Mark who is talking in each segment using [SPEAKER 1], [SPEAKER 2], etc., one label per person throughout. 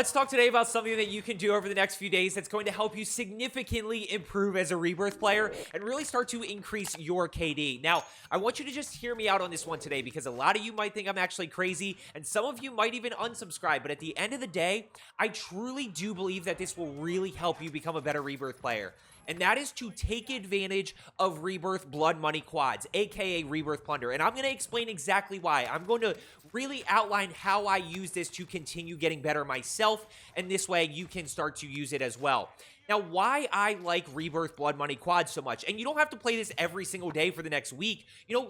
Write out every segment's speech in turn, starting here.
[SPEAKER 1] Let's talk today about something that you can do over the next few days that's going to help you significantly improve as a Rebirth player and really start to increase your KD. Now, I want you to just hear me out on this one today because a lot of you might think I'm actually crazy and some of you might even unsubscribe, but at the end of the day, I truly do believe that this will really help you become a better Rebirth player. And that is to take advantage of Rebirth Blood Money Quads, aka Rebirth Plunder. And I'm going to explain exactly why. I'm going to really outline how I use this to continue getting better myself, and this way you can start to use it as well. Now, why I like Rebirth Blood Money Quads so much, and you don't have to play this every single day for the next week,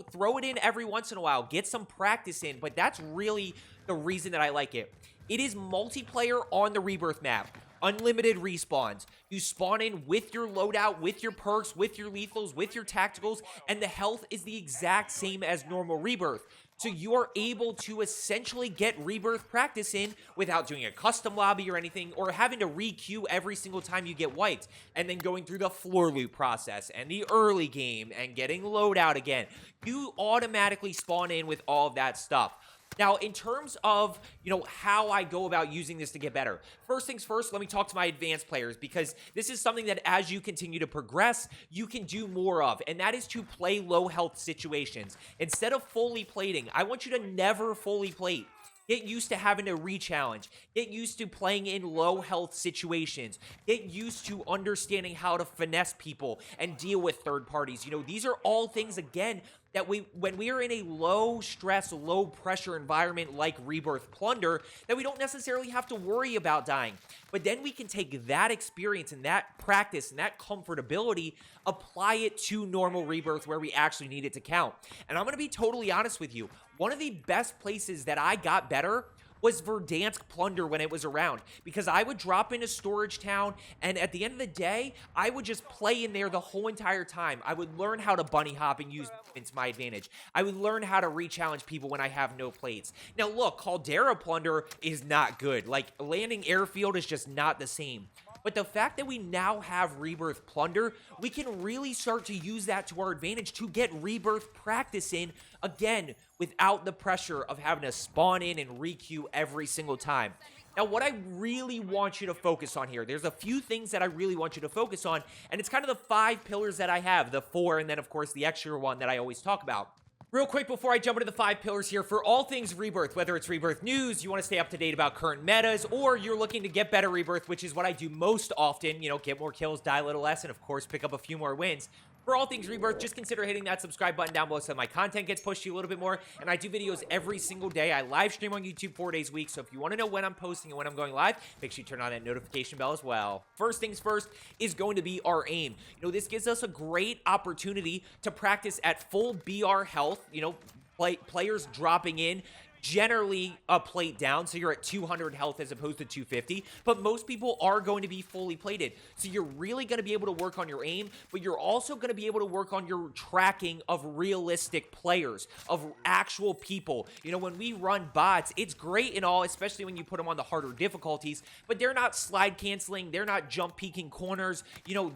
[SPEAKER 1] throw it in every once in a while, get some practice in, but that's really the reason that I like it. It is multiplayer on the Rebirth map. Unlimited respawns. You spawn in with your loadout, with your perks, with your lethals, with your tacticals, and the health is the exact same as normal Rebirth. So you are able to essentially get Rebirth practice in without doing a custom lobby or anything, or having to re-queue every single time you get wiped, and then going through the floor loot process, and the early game, and getting loadout again. You automatically spawn in with all of that stuff. Now, in terms of, how I go about using this to get better, first things first, let me talk to my advanced players, because this is something that as you continue to progress, you can do more of, and that is to play low health situations. Instead of fully plating, I want you to never fully plate. Get used to having to re-challenge. Get used to playing in low health situations. Get used to understanding how to finesse people and deal with third parties. These are all things, again, that when we are in a low stress, low pressure environment like Rebirth Plunder, that we don't necessarily have to worry about dying. But then we can take that experience and that practice and that comfortability, apply it to normal Rebirth where we actually need it to count. And I'm going to be totally honest with you. One of the best places that I got better was Verdansk Plunder when it was around, because I would drop into Storage Town, and at the end of the day, I would just play in there the whole entire time. I would learn how to bunny hop and use it to my advantage. I would learn how to re-challenge people when I have no plates. Now look, Caldera Plunder is not good. Like, landing airfield is just not the same. But the fact that we now have Rebirth Plunder, we can really start to use that to our advantage to get Rebirth practice in, again, without the pressure of having to spawn in and re-queue every single time. Now, what I really want you to focus on here, there's a few things that I really want you to focus on, and it's kind of the 5 pillars that I have, the 4, and then, of course, the extra one that I always talk about. Real quick before I jump into the 5 pillars here, for all things Rebirth, whether it's Rebirth news, you want to stay up to date about current metas, or you're looking to get better Rebirth, which is what I do most often, get more kills, die a little less, and of course pick up a few more wins. For all things Rebirth, just consider hitting that subscribe button down below so my content gets pushed to you a little bit more. And I do videos every single day. I live stream on YouTube 4 days a week. So if you want to know when I'm posting and when I'm going live, make sure you turn on that notification bell as well. First things first is going to be our aim. This gives us a great opportunity to practice at full BR health. Players dropping in generally a plate down, so you're at 200 health as opposed to 250, but most people are going to be fully plated, so you're really going to be able to work on your aim, but you're also going to be able to work on your tracking of realistic players, of actual people. When we run bots, it's great and all, especially when you put them on the harder difficulties, but they're not slide canceling, they're not jump peeking corners,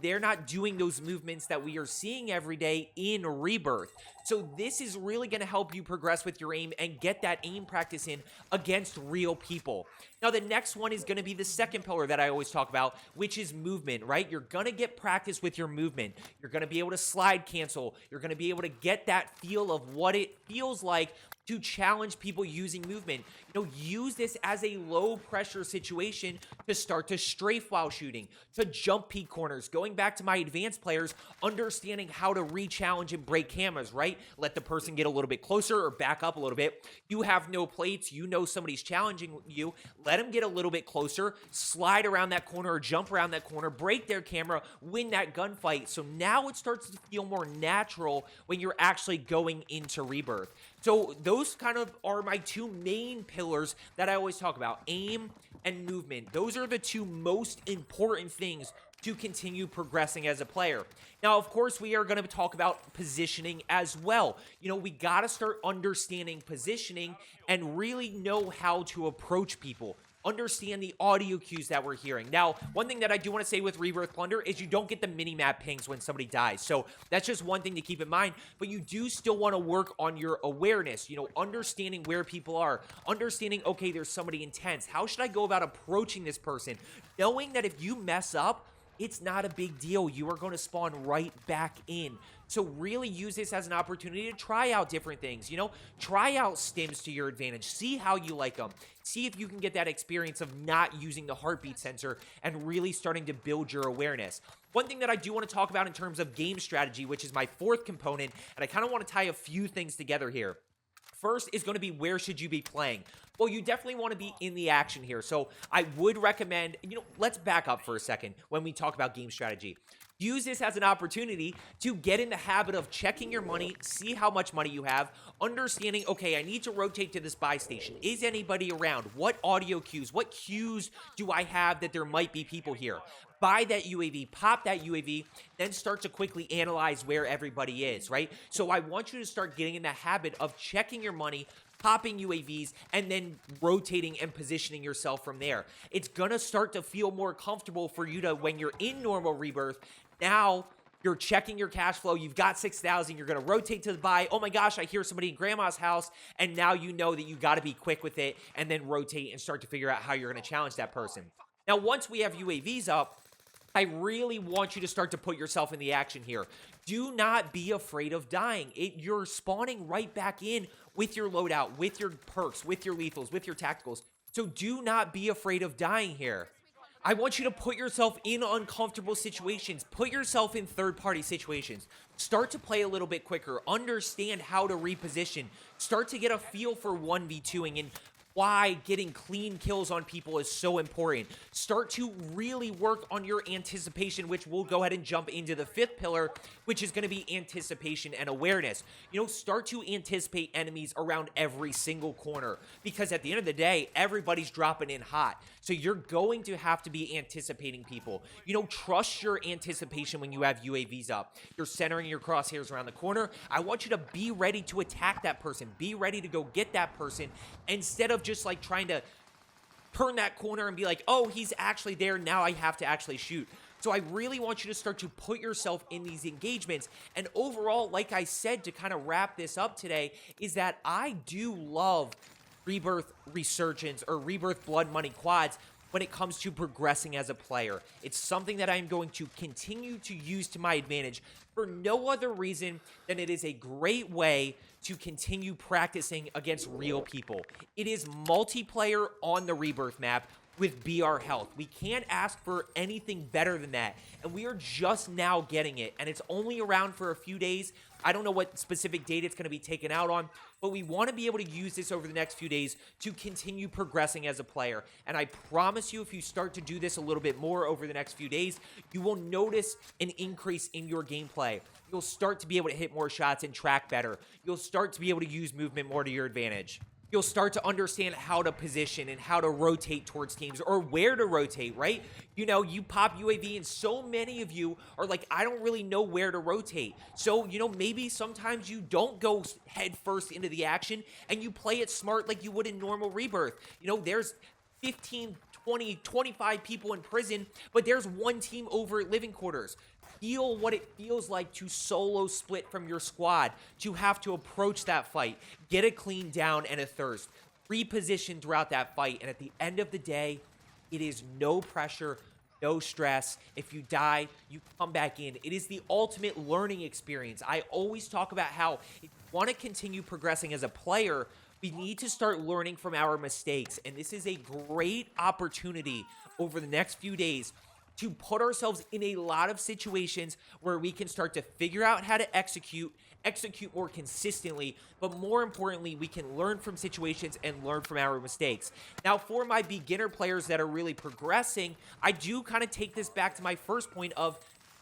[SPEAKER 1] they're not doing those movements that we are seeing every day in Rebirth. So this is really going to help you progress with your aim and get that aim practice in against real people. Now, the next one is going to be the second pillar that I always talk about, which is movement, right? You're going to get practice with your movement. You're going to be able to slide cancel. You're going to be able to get that feel of what it feels like to challenge people using movement. Use this as a low pressure situation to start to strafe while shooting, to jump peek corners. Going back to my advanced players, understanding how to re-challenge and break cameras, right? Let the person get a little bit closer or back up a little bit. You have no plates. Somebody's challenging you. Let them get a little bit closer, slide around that corner or jump around that corner, break their camera, win that gunfight. So now it starts to feel more natural when you're actually going into Rebirth. So those kind of are my 2 main pillars that I always talk about, aim and movement. Those are the 2 most important things to continue progressing as a player. Now, of course, we are going to talk about positioning as well. We got to start understanding positioning and really know how to approach people. understand the audio cues that we're hearing. Now, one thing that I do want to say with Rebirth Plunder is you don't get the mini-map pings when somebody dies. So that's just one thing to keep in mind, but you do still want to work on your awareness, you know, understanding where people are, understanding, okay, there's somebody intense. How should I go about approaching this person? Knowing that if you mess up, it's not a big deal. You are going to spawn right back in. So really use this as an opportunity to try out different things, you know, try out stims to your advantage, see how you like them, see if you can get that experience of not using the heartbeat sensor and really starting to build your awareness. One thing that I do want to talk about in terms of game strategy, which is my fourth component, and I kind of want to tie a few things together here. First is going to be, where should you be playing? Well, you definitely want to be in the action here. So I would recommend, you know, let's back up for a second when we talk about game strategy. Use this as an opportunity to get in the habit of checking your money, see how much money you have, understanding, okay, I need to rotate to this buy station. Is anybody around? What audio cues, what cues do I have that there might be people here? Buy that UAV, pop that UAV, then start to quickly analyze where everybody is, right? So I want you to start getting in the habit of checking your money, popping UAVs, and then rotating and positioning yourself from there. It's gonna start to feel more comfortable for you to, when you're in normal Rebirth, now you're checking your cash flow, you've got 6,000, you're gonna rotate to the buy, oh my gosh, I hear somebody in grandma's house, and now you know that you gotta be quick with it, and then rotate and start to figure out how you're gonna challenge that person. Now, once we have UAVs up, I really want you to start to put yourself in the action here. Do not be afraid of dying. You're spawning right back in with your loadout, with your perks, with your lethals, with your tacticals. So do not be afraid of dying here. I want you to put yourself in uncomfortable situations. Put yourself in third-party situations. Start to play a little bit quicker. Understand how to reposition. Start to get a feel for 1v2ing and why getting clean kills on people is so important. Start to really work on your anticipation, which we'll go ahead and jump into the fifth pillar, which is going to be anticipation and awareness. You know, start to anticipate enemies around every single corner, because at the end of the day, everybody's dropping in hot. So you're going to have to be anticipating people. You know, trust your anticipation when you have UAVs up. You're centering your crosshairs around the corner. I want you to be ready to attack that person. Be ready to go get that person instead of just like trying to turn that corner and be like, oh, he's actually there, now I have to actually shoot. So I really want you to start to put yourself in these engagements. And overall, like I said, to kind of wrap this up today, is that I do love Rebirth Resurgence or Rebirth Blood Money Quads when it comes to progressing as a player. It's something that I'm going to continue to use to my advantage for no other reason than it is a great way to continue practicing against real people. It is multiplayer on the Rebirth map with BR health. We can't ask for anything better than that, and we are just now getting it, and it's only around for a few days. I don't know what specific date it's going to be taken out on, but we want to be able to use this over the next few days to continue progressing as a player. And I promise you, if you start to do this a little bit more over the next few days, you will notice an increase in your gameplay. You'll start to be able to hit more shots and track better. You'll start to be able to use movement more to your advantage. You'll start to understand how to position and how to rotate towards teams, or where to rotate, right? You know, you pop UAV and so many of you are like, I don't really know where to rotate. So, you know, maybe sometimes you don't go head first into the action and you play it smart like you would in normal Rebirth. You know, there's 15, 20, 25 people in prison, but there's one team over at living quarters. Feel what it feels like to solo split from your squad, to have to approach that fight, get a clean down and a thirst, reposition throughout that fight, and at the end of the day, it is no pressure, no stress. If you die, you come back in. It is the ultimate learning experience. I always talk about how if you want to continue progressing as a player, we need to start learning from our mistakes, and this is a great opportunity over the next few days to put ourselves in a lot of situations where we can start to figure out how to execute more consistently, but more importantly, we can learn from situations and learn from our mistakes. Now, for my beginner players that are really progressing, I do kind of take this back to my first point of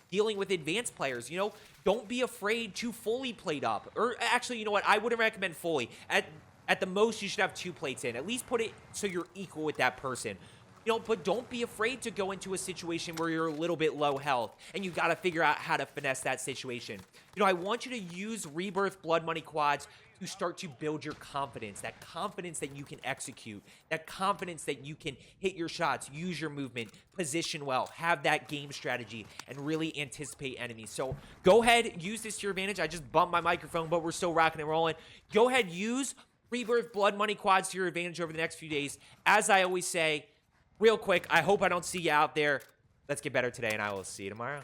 [SPEAKER 1] dealing with advanced players. You know, don't be afraid to fully plate up. Or actually, you know what? I wouldn't recommend fully. At the most, you should have 2 plates in. At least put it so you're equal with that person. You know, but don't be afraid to go into a situation where you're a little bit low health and you got to figure out how to finesse that situation. You know, I want you to use Rebirth Blood Money Quads to you start to build your confidence, that confidence that you can execute, that confidence that you can hit your shots, use your movement, position well, have that game strategy, and really anticipate enemies. So go ahead, use this to your advantage. I just bumped my microphone, but we're still rocking and rolling. Go ahead, use Rebirth Blood Money quads to your advantage over the next few days. As I always say, real quick, I hope I don't see you out there. Let's get better today, and I will see you tomorrow.